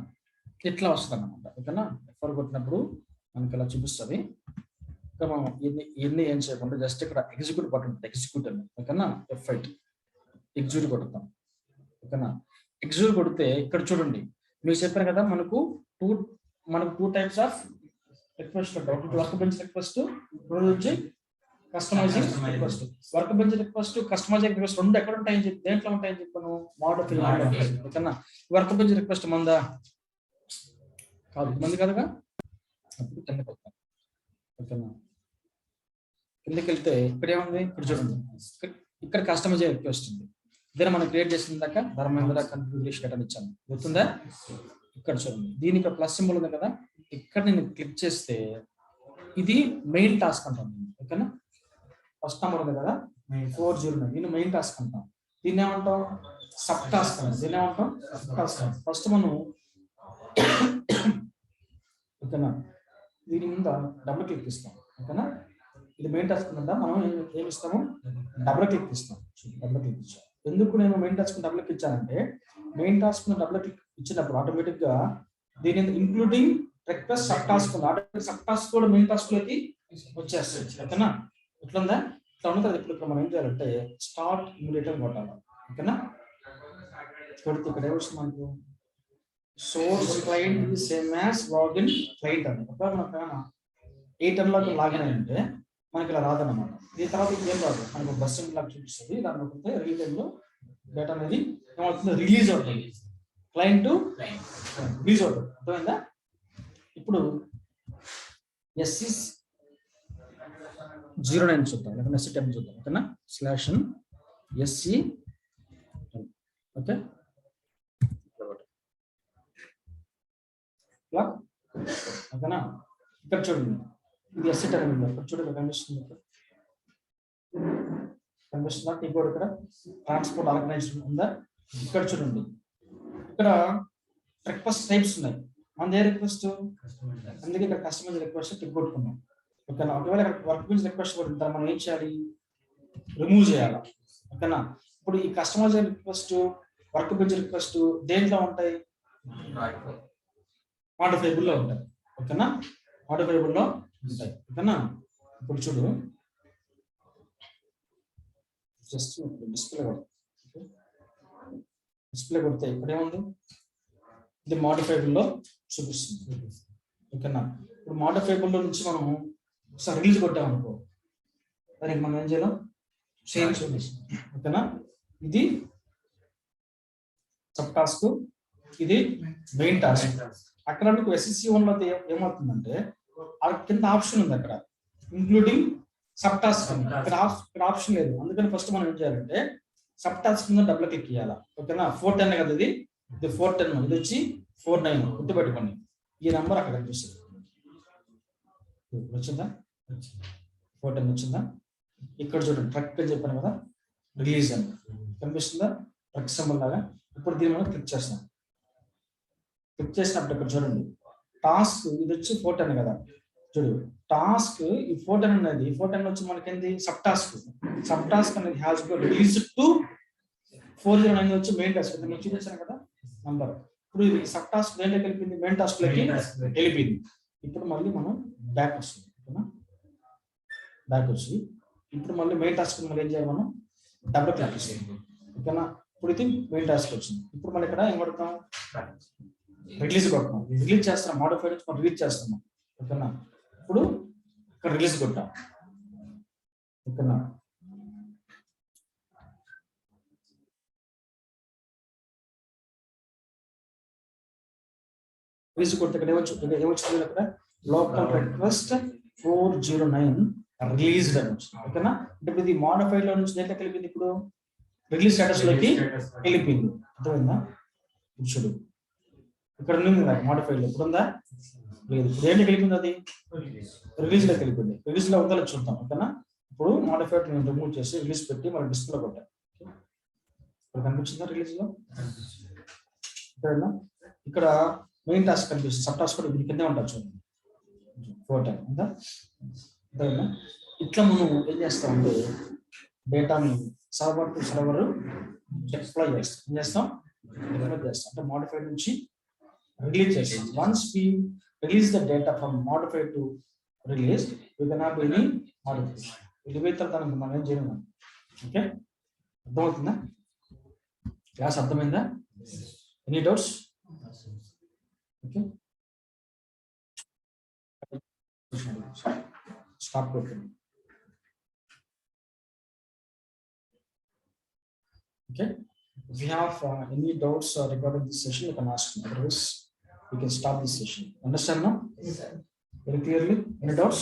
Speaker 1: ఇట్లా వస్తుంది అనమాట. ఓకేనా, F4 కొట్టినప్పుడు మనకి ఇలా చూపిస్తుంది. ఇంకా మనం ఇన్ని ఏం చేయకుండా జస్ట్ ఇక్కడ ఎగ్జిక్యూట్ బటన్ ఉంటుంది, ఎగ్జిక్యూట్ అని. ఓకేనా, F8 ఎగ్జిక్యూట్ కొడతాం. ఓకేనా, ఎగ్జిక్యూట్ కొడితే ఇక్కడ చూడండి, మీరు చెప్పారు కదా మనకు టూ టైప్స్ ఆఫ్ రిక్వెస్ట్ ఉంటాయి. ఒకటి వర్క్ బెంచ్ రిక్వెస్ట్, వచ్చి customising request. Workbench request, customising request రెండు ఎక్కడ ఉంటాయని చెప్పి, దేంట్లో ఉంటాయని చెప్పాను? మోడల్. ఓకేనా, వర్క్ బెంచ్ రిక్వెస్ట్ మందా? కాదు, మంది కదగా. అప్పుడు కిందకి వెళ్తాం. ఓకేనా, కిందకి వెళ్తే ఇక్కడ ఏముంది? ఇక్కడ చూడండి, ఇక్కడ కస్టమైజింగ్ రిక్వెస్ట్ ఉంది. ఇదే మనం క్రియేట్ చేసిన దాకా ధర్మేంద్ర కన్ఫిగరేషన్ డేటా ఇచ్చాను, గుర్తుందా? ఇక్కడ చూడండి, దీని ఇక్కడ ప్లస్ సింబల్ ఉంది కదా, ఇక్కడ నేను క్లిక్ చేస్తే ఇది మెయిన్ టాస్క్ అంటాం. ఓకేనా, ఫస్ట్ నెంబర్ ఉంది కదా 409, దీన్ని మెయిన్ టాస్క్ అంటాం. దీన్ని ఏమంటాం? సబ్ టాస్క్ అని. దీన్ని ఏమంటాం? Sub task. ఫస్ట్ మనం ఓకేనా దీని మీద డబుల్ క్లిక్ ఇస్తాం. ఓకేనా, ఇది మెయిన్ టాస్క్ ఉందా, మనం ఏమి ఇస్తాము? డబుల్ క్లిక్ ఇస్తాం. డబుల్ క్లిక్ ఇచ్చాం. ఎందుకు నేను మెయిన్ టాస్క్ డబుల్ క్లిక్ ఇచ్చానంటే, మెయిన్ టాస్క్ డబుల్ క్లిక్ ఇచ్చినప్పుడు ఆటోమేటిక్ గా దీని ఇంక్లూడింగ్ రిక్వెస్ట్ సబ్ టాస్క్ ఉంది, ఆటోమేటిక్ సబ్ టాస్క్ కూడా మెయిన్ టాస్క్ లోకి వచ్చేస్తుంది. ఓకేనా, ఇట్లుందా? ఇట్లా ఉంటుంది. ఇప్పుడు మనం ఏం చేయాలంటే స్టార్ట్ ఇమిడియట్ కొట్టాలి. ఓకేనా, కొడితే ఇక్కడ ఏమొస్తుంది మనకు? సోర్స్ క్లయింట్ ఇది సేమ్ యాజ్ లాగిన్ క్లయింట్ అని. ఒకవేళ మనకు 810 లోకి లాగిన్ అయ్యంటే మనకి ఇలా రాదన్నమాట. దీని తర్వాత ఏం రాదు, మనకు బస్సింగ్ లాగా చూపిస్తుంది. దాన్ని ఒకటే రీల్ టైమ్ లో డేటా అనేది ఏమవుతుంది? రిలీజ్ అవుతుంది. క్లయింట్ రిలీజ్ అవుతుంది. అర్థమైందా? ఇప్పుడు SC09 చూద్దాం, లేకపోతే SC10 చూద్దాం. ఓకేనా, /SC ఓకే, ఓకేనా. ఇక్కడ చూడండి, ఇది SC10 ఇక్కడ చూడండి, కనిపిస్తుంది. కనిపిస్తుందా? కీబోర్డ్ ఇక్కడ ట్రాన్స్పోర్ట్ ఆర్గనైజేషన్ ఉందా? ఇక్కడ చూడండి, ఇక్కడ రిక్వెస్ట్ టైప్స్ ఉన్నాయి. మన రిక్వెస్ట్, అందుకే ఇక్కడ కస్టమైజ్ రిక్వెస్ట్ టిక్ కొట్టుకున్నాం. ఓకేనా, ఒకవేళ వర్క్ బెంచ్ రిక్వెస్ట్ కొట్టిన మనం ఏం చేయాలి? రిమూవ్ చేయాలి. ఓకేనా, ఇప్పుడు ఈ customize request, workbench request దేంట్లో ఉంటాయి? మోడిఫైబుల్ లో ఉంటాయి. ఓకేనా, మోడిఫైబుల్ లో ఉంటాయి. ఓకేనా, ఇప్పుడు చూడు, జస్ట్ డిస్ప్లే కొడితే ఇక్కడ ఏముంది? ఇది మోడిఫైబుల్ లో చూపిస్తుంది. ఓకేనా, ఇప్పుడు మోడిఫైబుల్ లో నుంచి మనం ఒకసారి రిలీజ్ కొట్టామనుకో, దానికి మనం ఏం చేయాలి? సేమ్ చూపిస్తుంది. ఓకేనా, ఇది సబ్ టాస్క్, ఇది మెయిన్ టాస్క్. అక్కడ మీకు SCC1 లో ఏమవుతుందంటే కింద ఆప్షన్ ఉంది. అక్కడ ఇంక్లూడింగ్ సబ్ టాస్క్ ఇక్కడ ఆప్షన్ లేదు. అందుకని ఫస్ట్ మనం ఏం చేయాలంటే సబ్ టాస్క్ మీద డబుల్ క్లిక్ చేయాలా. ఓకేనా? 410 కదా ఇది 410, ఇది వచ్చి 49. గుర్తుపెట్టుకోండి, ఈ నెంబర్ అక్కడ కనిపిస్తుంది. వచ్చిందా? 410 వచ్చిందా? ఇక్కడ చూడండి, ట్రక్ అని చెప్పాను కదా, రిలీజ్ అని కనిపిస్తుందా? ట్రక్ సింబల్ లాగా. ఇప్పుడు దీని మనం క్లిక్ చేస్తాం. క్లిక్ చేసినప్పుడు ఇక్కడ చూడండి, టాస్క్ ఇది వచ్చి 410 కదా. చూడు, టాస్క్ ఈ 410 అనేది 410 వచ్చి మనకి ఏంది? Sub task. సబ్ టాస్క్ అనేది హ్యాస్ బీన్ రిలీజ్ టు 409 వచ్చి మెయిన్ టాస్క్. నేను చూపించాను కదా నంబర్. ఇప్పుడు ఇది సబ్ టాస్క్ దేంట్లోకి వెళ్ళిపోయింది? మెయిన్ టాస్క్ లోకి వెళ్ళిపోయింది. ఇప్పుడు మళ్ళీ మనం బ్యాక్ వస్తుంది. ఓకేనా? బ్యాక్ వచ్చి ఇప్పుడు మళ్ళీ మెయిన్ టాస్క్ మళ్ళీ ఏం చేయాలి? మనం డబుల్ క్లిక్ చేస్తాం. ఓకేనా? ఇప్పుడు ఇది మెయిన్ టాస్క్ వచ్చింది. ఇప్పుడు మళ్ళీ ఇక్కడ ఏం కొడతాం? రిలీజ్ కొడతాం. రిలీజ్ చేస్తున్నాం, మోడిఫైడ్ నుంచి మనం రిలీజ్ చేస్తున్నాం. ఓకేనా? ఇప్పుడు ఇక్కడ రిలీజ్ కొట్టాం. ఓకేనా? రిలీజ్ కొడితే ఇక్కడ ఏమొచ్చింది? అక్కడ లోకల్ రిక్వెస్ట్ 409 రిలీజ్డ్ అని వచ్చింది. ఓకేనా? అంటే ఇది మోడిఫైడ్ లో నుంచి దేంట్లోకి వెళ్ళిపోయింది? ఇప్పుడు రిలీజ్ స్టేటస్ లోకి వెళ్ళిపోయింది. అర్థమైందా? చూడు, ఇక్కడ ఉంది కదా మోడిఫైడ్ లో, ఇప్పుడు ఉందా? లేదు. ఇప్పుడు ఏంటి వెళ్ళిపోయింది? అది రిలీజ్ లోకి వెళ్ళిపోయింది. రిలీజ్ లో ఉందా చూద్దాం. ఓకేనా? ఇప్పుడు మోడిఫైడ్ నేను రిమూవ్ చేసి రిలీజ్ పెట్టి మన డిస్ప్లే కొట్టాను. ఇప్పుడు కనిపించిందా రిలీజ్ లో? ఇక్కడ మెయిన్ టాస్క్ కనిపిస్తుంది, సబ్ టాస్క్ కూడా దీని కిందే ఉంటుంది చూడండి, 410 ఉందా? ఇట్లా మనం ఏం చేస్తామంటే డేటాని సర్వర్ టు సర్వర్ డిప్లాయ్ చేస్తాం. ఏం చేస్తాం? చేస్తాం అంటే మోడిఫైడ్ నుంచి రిలీజ్ చేస్తాం. Once we release the data from modified to release, we can have any modification. Release తర్వాత మనం ఏం చేయలేము. ఓకే, అర్థమవుతుందా? క్లాస్ అర్థమైందా? Any doubts? ఓకే, స్టాప్ కొట్టండి. Okay, if you have any doubts regarding this session, you can ask me. Otherwise, we can stop this session. Understand now? Yes, sir. Very clearly? Any doubts?